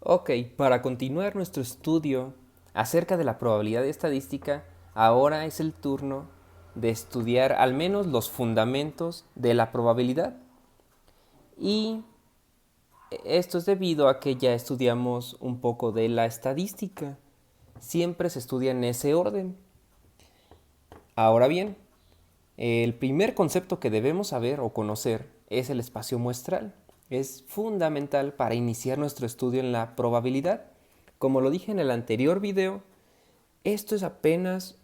Ok, para continuar nuestro estudio acerca de la probabilidad estadística, ahora es el turno de estudiar al menos los fundamentos de la probabilidad. Y esto es debido a que ya estudiamos un poco de la estadística. Siempre se estudia en ese orden. Ahora bien, el primer concepto que debemos saber o conocer es el espacio muestral. Es fundamental para iniciar nuestro estudio en la probabilidad. Como lo dije en el anterior video, esto es apenas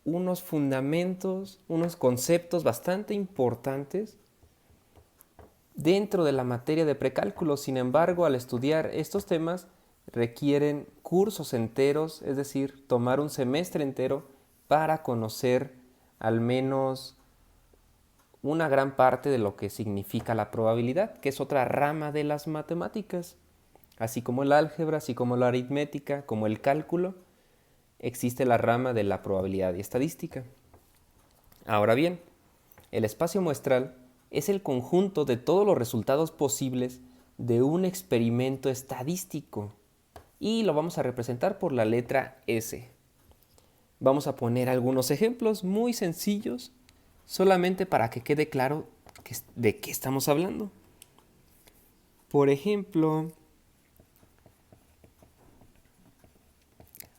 unos fundamentos, unos conceptos bastante importantes dentro de la materia de precálculo. Sin embargo, al estudiar estos temas requieren cursos enteros, es decir, tomar un semestre entero para conocer al menos una gran parte de lo que significa la probabilidad, que es otra rama de las matemáticas. Así como el álgebra, así como la aritmética, como el cálculo, existe la rama de la probabilidad y estadística. Ahora bien, el espacio muestral es el conjunto de todos los resultados posibles de un experimento estadístico y lo vamos a representar por la letra S. Vamos a poner algunos ejemplos muy sencillos solamente para que quede claro de qué estamos hablando. Por ejemplo,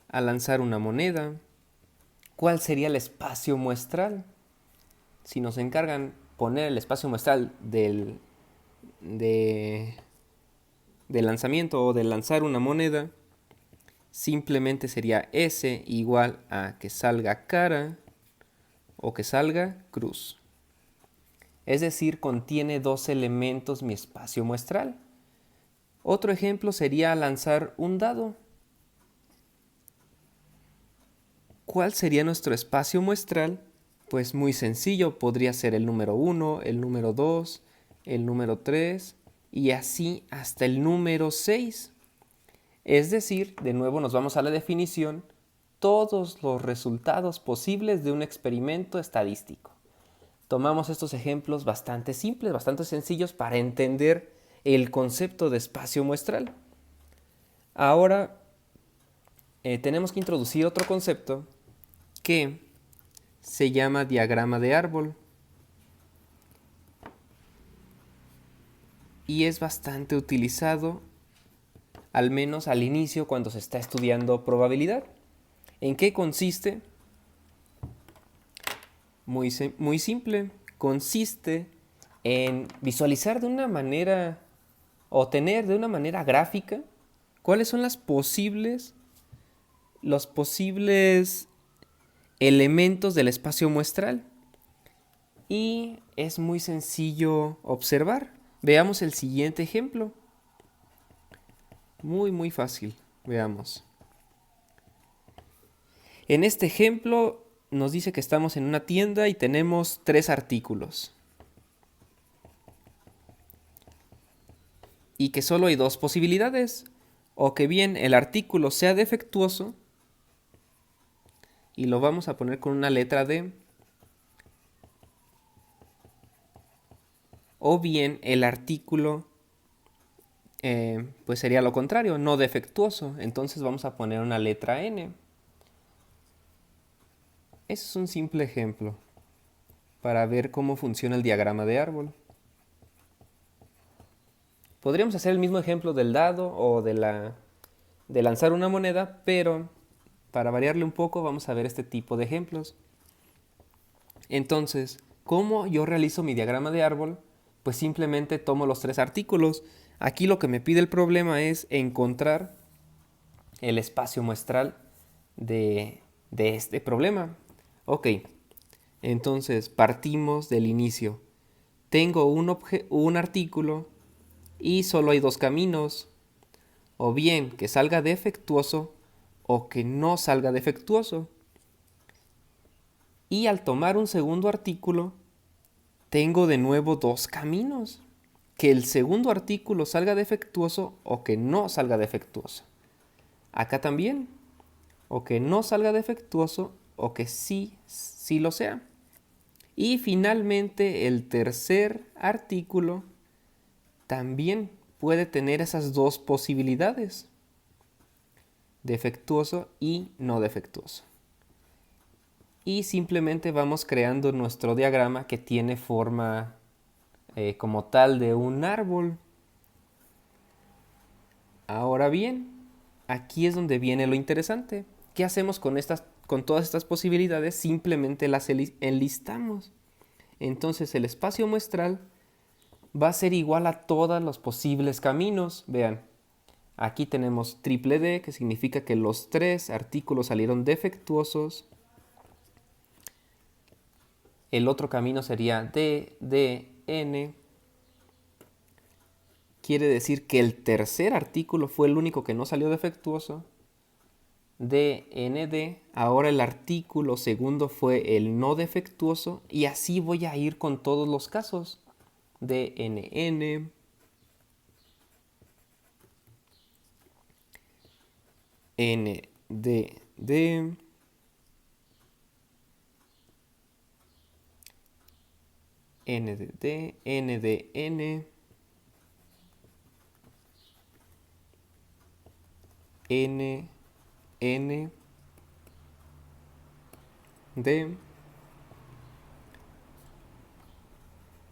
al lanzar una moneda, ¿cuál sería el espacio muestral? Si nos encargan poner el espacio muestral de, del lanzamiento o de lanzar una moneda, simplemente sería S igual a que salga cara o que salga cruz. Es decir, contiene dos elementos mi espacio muestral. Otro ejemplo sería lanzar un dado. ¿Cuál sería nuestro espacio muestral? Pues muy sencillo, podría ser el número 1, el número 2, el número 3 y así hasta el número 6. Es decir, de nuevo nos vamos a la definición, todos los resultados posibles de un experimento estadístico. Tomamos estos ejemplos bastante simples, bastante sencillos para entender el concepto de espacio muestral. Ahora tenemos que introducir otro concepto que se llama diagrama de árbol y es bastante utilizado, al menos al inicio cuando se está estudiando probabilidad. ¿En qué consiste? Muy simple. Consiste en visualizar de una manera o tener de una manera gráfica cuáles son los posibles elementos del espacio muestral. Y es muy sencillo observar. Veamos el siguiente ejemplo. Muy fácil. Veamos. En este ejemplo nos dice que estamos en una tienda y tenemos 3 artículos. Y que solo hay 2 posibilidades. O que bien el artículo sea defectuoso, y lo vamos a poner con una letra D, o bien el artículo pues sería lo contrario, no defectuoso. Entonces vamos a poner una letra N. Ese es un simple ejemplo para ver cómo funciona el diagrama de árbol. Podríamos hacer el mismo ejemplo del dado o de lanzar una moneda, pero para variarle un poco vamos a ver este tipo de ejemplos. Entonces, ¿cómo yo realizo mi diagrama de árbol? Pues simplemente tomo los 3 artículos. Aquí lo que me pide el problema es encontrar el espacio muestral de este problema. Ok, entonces partimos del inicio. Tengo un artículo y solo hay 2 caminos. O bien que salga defectuoso o que no salga defectuoso. Y al tomar un segundo artículo, tengo de nuevo 2 caminos. Que el segundo artículo salga defectuoso o que no salga defectuoso. Acá también. O que no salga defectuoso o que sí lo sea. Y finalmente el tercer artículo también puede tener esas dos posibilidades, defectuoso y no defectuoso. Y simplemente vamos creando nuestro diagrama que tiene forma como tal de un árbol. Ahora bien, aquí es donde viene lo interesante. ¿Qué hacemos con todas estas posibilidades? Simplemente las enlistamos. Entonces el espacio muestral va a ser igual a todos los posibles caminos. Vean, aquí tenemos triple D, que significa que los 3 artículos salieron defectuosos. El otro camino sería D, D, N. Quiere decir que el tercer artículo fue el único que no salió defectuoso. D, N, D. Ahora el artículo segundo fue el no defectuoso. Y así voy a ir con todos los casos. D, N, N. N, D, D. N, D, D. N, D, N. N, N, D.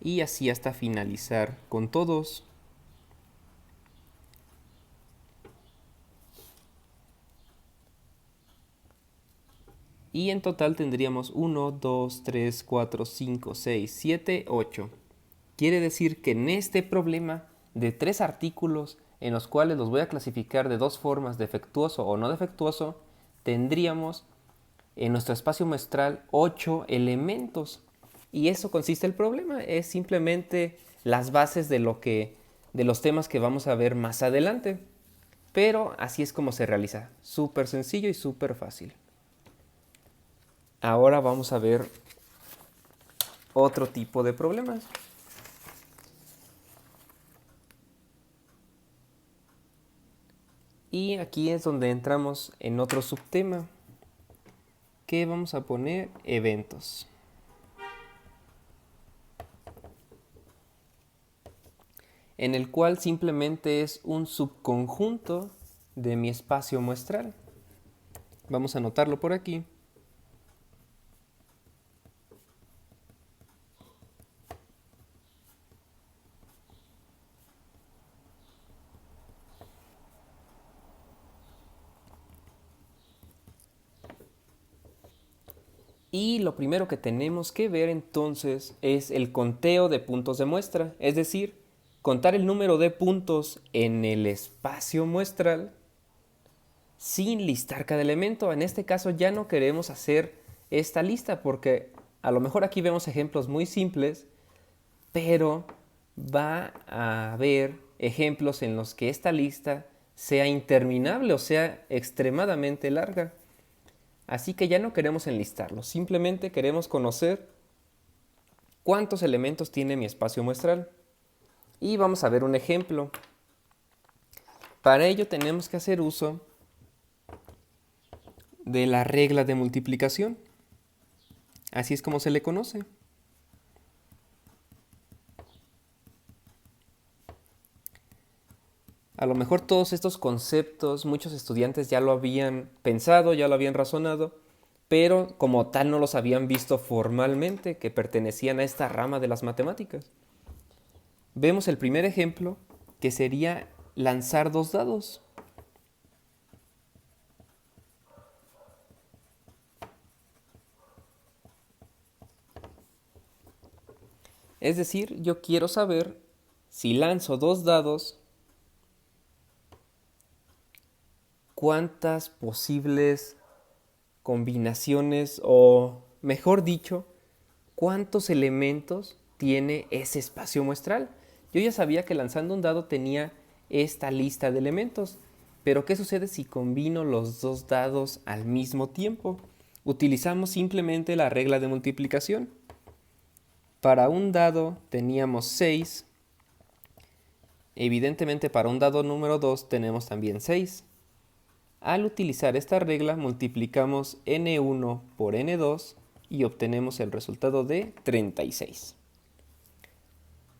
Y así hasta finalizar con todos. Y en total tendríamos 1, 2, 3, 4, 5, 6, 7, 8. Quiere decir que en este problema de 3 artículos en los cuales los voy a clasificar de dos formas, defectuoso o no defectuoso, tendríamos en nuestro espacio muestral 8 elementos. Y eso consiste el problema, es simplemente las bases de los temas que vamos a ver más adelante. Pero así es como se realiza, súper sencillo y súper fácil. Ahora vamos a ver otro tipo de problemas. Y aquí es donde entramos en otro subtema, que vamos a poner eventos. En el cual simplemente es un subconjunto de mi espacio muestral. Vamos a anotarlo por aquí. Y lo primero que tenemos que ver entonces es el conteo de puntos de muestra, es decir, contar el número de puntos en el espacio muestral sin listar cada elemento. En este caso ya no queremos hacer esta lista porque a lo mejor aquí vemos ejemplos muy simples, pero va a haber ejemplos en los que esta lista sea interminable o sea extremadamente larga. Así que ya no queremos enlistarlo, simplemente queremos conocer cuántos elementos tiene mi espacio muestral. Y vamos a ver un ejemplo. Para ello tenemos que hacer uso de la regla de multiplicación. Así es como se le conoce. A lo mejor todos estos conceptos muchos estudiantes ya lo habían pensado, ya lo habían razonado, pero como tal no los habían visto formalmente que pertenecían a esta rama de las matemáticas. Vemos el primer ejemplo, que sería lanzar dos dados. Es decir, yo quiero saber si lanzo dos dados, cuántas posibles combinaciones o, mejor dicho, cuántos elementos tiene ese espacio muestral. Yo ya sabía que lanzando un dado tenía esta lista de elementos, pero ¿qué sucede si combino los dos dados al mismo tiempo? Utilizamos simplemente la regla de multiplicación. Para un dado teníamos 6. Evidentemente para un dado número 2 tenemos también 6. Al utilizar esta regla multiplicamos n1 por n2 y obtenemos el resultado de 36.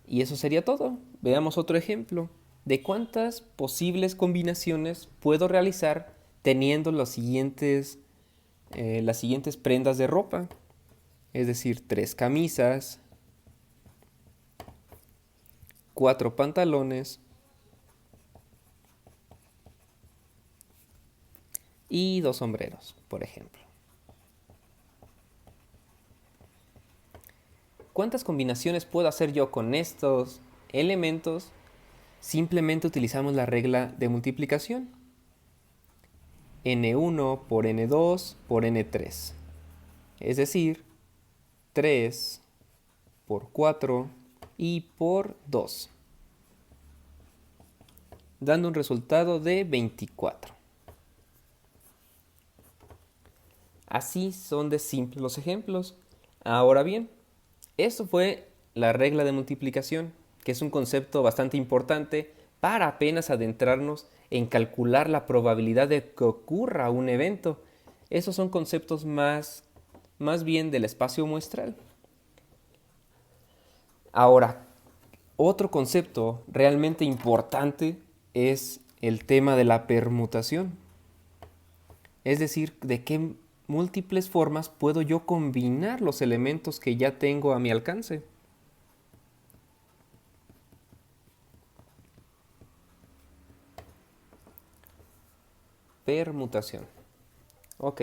Y eso sería todo. Veamos otro ejemplo. de cuántas posibles combinaciones puedo realizar teniendo las siguientes prendas de ropa. Es decir, 3 camisas, 4 pantalones y 2 sombreros, por ejemplo. ¿Cuántas combinaciones puedo hacer yo con estos elementos? Simplemente utilizamos la regla de multiplicación. N1 por N2 por N3. Es decir, 3 por 4 y por 2. Dando un resultado de 24. Así son de simples los ejemplos. Ahora bien, esto fue la regla de multiplicación, que es un concepto bastante importante para apenas adentrarnos en calcular la probabilidad de que ocurra un evento. Esos son conceptos más bien del espacio muestral. Ahora, otro concepto realmente importante es el tema de la permutación. Es decir, de qué múltiples formas puedo yo combinar los elementos que ya tengo a mi alcance. Permutación. Ok.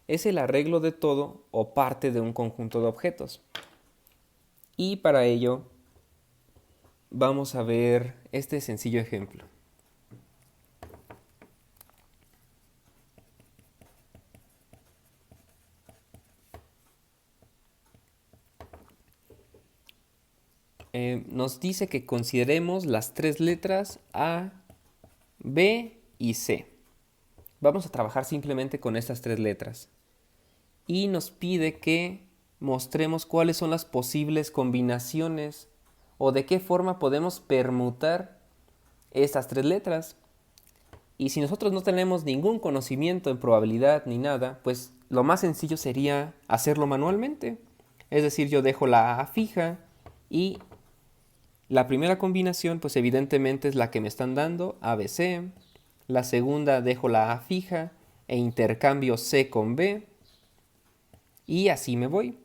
Es el arreglo de todo o parte de un conjunto de objetos. Y para ello vamos a ver este sencillo ejemplo. Nos dice que consideremos las 3 letras A, B y C. Vamos a trabajar simplemente con estas 3 letras. Y nos pide que mostremos cuáles son las posibles combinaciones o de qué forma podemos permutar estas 3 letras. Y si nosotros no tenemos ningún conocimiento en probabilidad ni nada, pues lo más sencillo sería hacerlo manualmente. Es decir, yo dejo la A fija y la primera combinación pues evidentemente es la que me están dando, ABC. La segunda dejo la A fija e intercambio C con B. Y así me voy.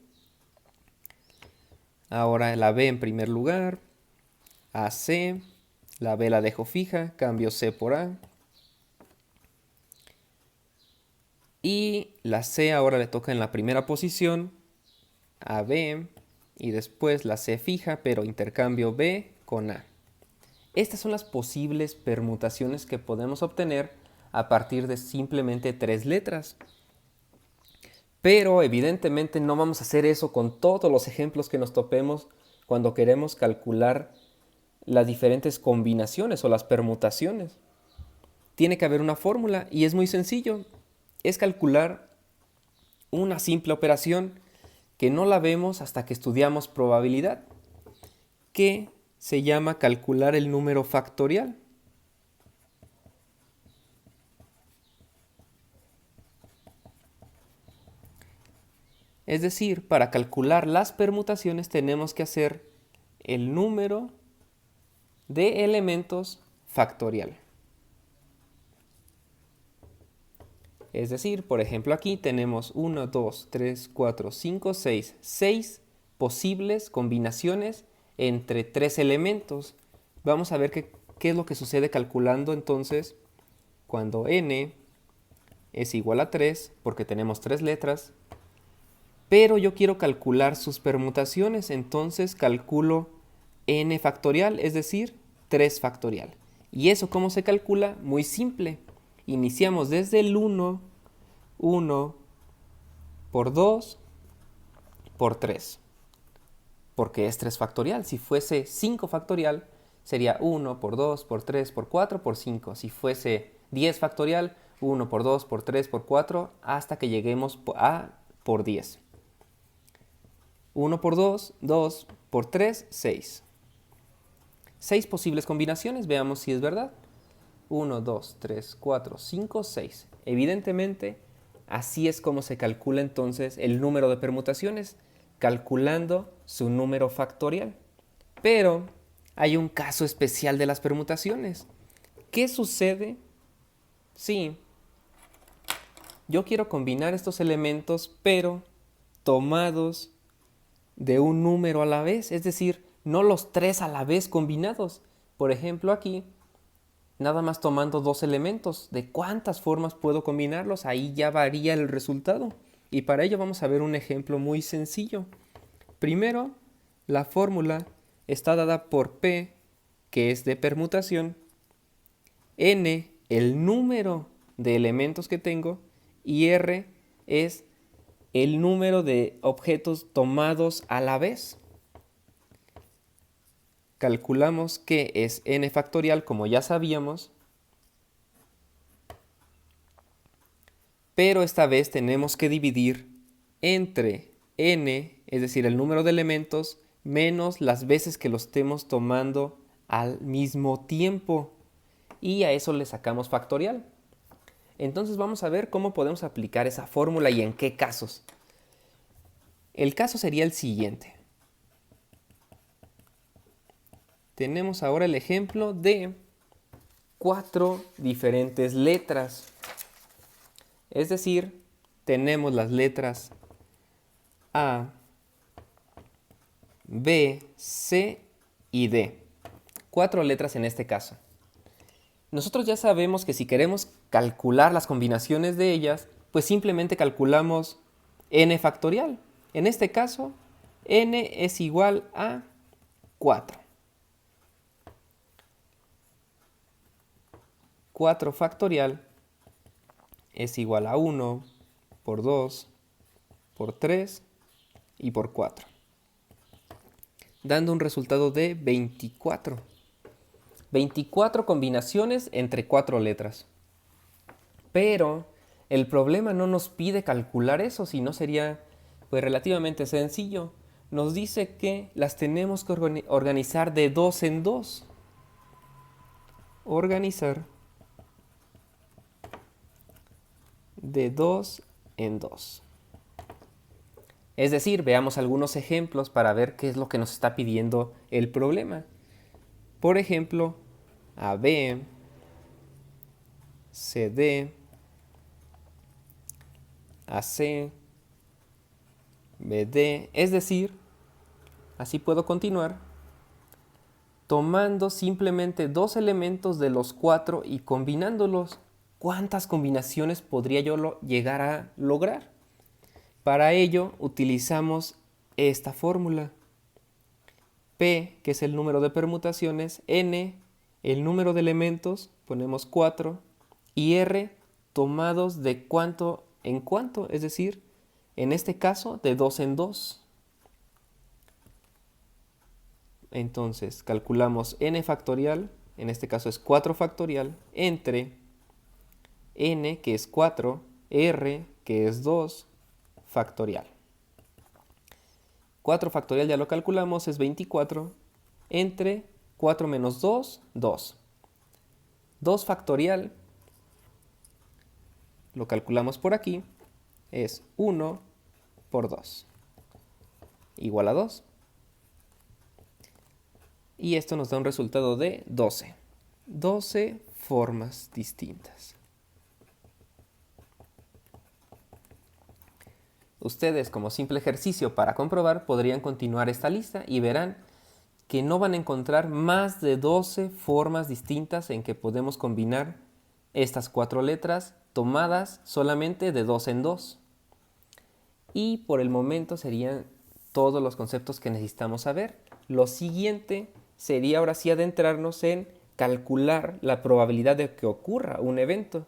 Ahora la B en primer lugar, AC, la B la dejo fija, cambio C por A. Y la C ahora le toca en la primera posición a B y después la C fija, pero intercambio B con A. Estas son las posibles permutaciones que podemos obtener a partir de simplemente 3 letras. Pero evidentemente no vamos a hacer eso con todos los ejemplos que nos topemos cuando queremos calcular las diferentes combinaciones o las permutaciones. Tiene que haber una fórmula y es muy sencillo. Es calcular una simple operación que no la vemos hasta que estudiamos probabilidad, que se llama calcular el número factorial. Es decir, para calcular las permutaciones tenemos que hacer el número de elementos factorial. Es decir, por ejemplo aquí tenemos 1, 2, 3, 4, 5, 6. 6 posibles combinaciones entre 3 elementos. Vamos a ver qué es lo que sucede calculando entonces cuando n es igual a 3, porque tenemos 3 letras. Pero yo quiero calcular sus permutaciones, entonces calculo n factorial, es decir, 3 factorial. ¿Y eso cómo se calcula? Muy simple. Iniciamos desde el 1, 1 por 2 por 3. Porque es 3 factorial. Si fuese 5 factorial, sería 1 por 2 por 3 por 4 por 5. Si fuese 10 factorial, 1 por 2 por 3 por 4, hasta que lleguemos a por 10. 1 por 2, 2 por 3, 6. 6 posibles combinaciones, veamos si es verdad. 1, 2, 3, 4, 5, 6. Evidentemente, así es como se calcula entonces el número de permutaciones, calculando su número factorial. Pero hay un caso especial de las permutaciones. ¿Qué sucede si yo quiero combinar estos elementos, pero tomados de un número a la vez? Es decir, no los tres a la vez combinados. Por ejemplo, aquí, nada más tomando dos elementos. ¿De cuántas formas puedo combinarlos? Ahí ya varía el resultado. Y para ello vamos a ver un ejemplo muy sencillo. Primero, la fórmula está dada por P, que es de permutación, N, el número de elementos que tengo, y R es el número de objetos tomados a la vez. Calculamos que es n factorial, como ya sabíamos, pero esta vez tenemos que dividir entre n, es decir, el número de elementos, menos las veces que los estemos tomando al mismo tiempo. Y a eso le sacamos factorial. Entonces vamos a ver cómo podemos aplicar esa fórmula y en qué casos. El caso sería el siguiente. Tenemos ahora el ejemplo de 4 diferentes letras. Es decir, tenemos las letras A, B, C y D. 4 letras en este caso. Nosotros ya sabemos que si queremos calcular las combinaciones de ellas, pues simplemente calculamos n factorial. En este caso, n es igual a 4. 4 factorial es igual a 1 por 2 por 3 y por 4, dando un resultado de 24. 24 combinaciones entre 4 letras. Pero el problema no nos pide calcular eso, sino sería pues relativamente sencillo. Nos dice que las tenemos que organizar de 2 en 2. Organizar de 2 en 2. Es decir, veamos algunos ejemplos para ver qué es lo que nos está pidiendo el problema. Por ejemplo, AB, CD, AC, BD, es decir, así puedo continuar, tomando simplemente dos elementos de los 4 y combinándolos. ¿Cuántas combinaciones podría yo llegar a lograr? Para ello utilizamos esta fórmula. P, que es el número de permutaciones, N, el número de elementos, ponemos 4, y R, tomados de cuánto en cuánto, es decir, en este caso de 2 en 2. Entonces calculamos n factorial, en este caso es 4 factorial, entre n, que es 4, r, que es 2, factorial. 4 factorial ya lo calculamos, es 24, entre 4 menos 2, 2. 2 factorial, lo calculamos por aquí, es 1 por 2, igual a 2. Y esto nos da un resultado de 12. 12 formas distintas. Ustedes, como simple ejercicio para comprobar, podrían continuar esta lista y verán que no van a encontrar más de 12 formas distintas en que podemos combinar estas 4 letras tomadas solamente de 2 en 2. Y por el momento serían todos los conceptos que necesitamos saber. Lo siguiente sería ahora sí adentrarnos en calcular la probabilidad de que ocurra un evento.